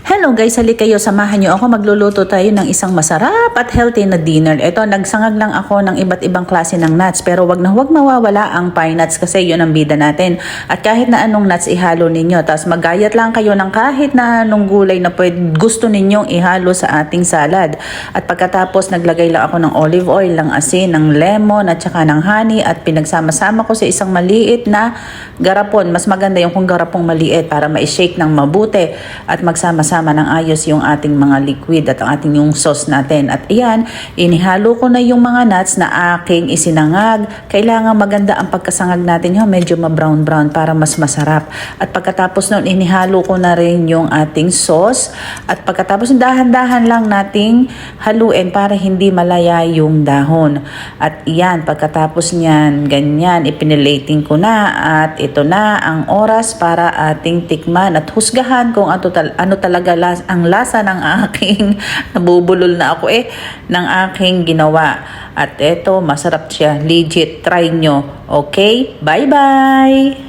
Hello guys, hali kayo, samahan nyo ako. Magluluto tayo ng isang masarap at healthy na dinner. Ito, nagsangag lang ako ng iba't ibang klase ng nuts, pero wag na wag mawawala ang pine nuts kasi yun ang bida natin. At kahit na anong nuts ihalo ninyo, tapos magayat lang kayo ng kahit na anong gulay na gusto ninyong ihalo sa ating salad. At pagkatapos naglagay lang ako ng olive oil, ng asin, ng lemon at saka ng honey at pinagsama-sama ko sa isang maliit na garapon. Mas maganda yung kung garapong maliit para ma-shake ng mabuti at magsama-sama ng ayos yung ating mga liquid at ang ating yung sauce natin. At ayan, inihalo ko na yung mga nuts na aking isinangag. Kailangan maganda ang pagkasangag natin, yung medyo ma-brown-brown para mas masarap. At pagkatapos nun, inihalo ko na rin yung ating sauce. At pagkatapos, dahan-dahan lang nating haluin para hindi malaya yung dahon. At iyan, pagkatapos niyan, ganyan, ipinilating ko na at ito na ang oras para ating tikman at husgahan kung ano talaga ang lasa ng aking nabubulol na ako ng aking ginawa. At eto, masarap siya. Legit, try nyo. Okay? Bye-bye!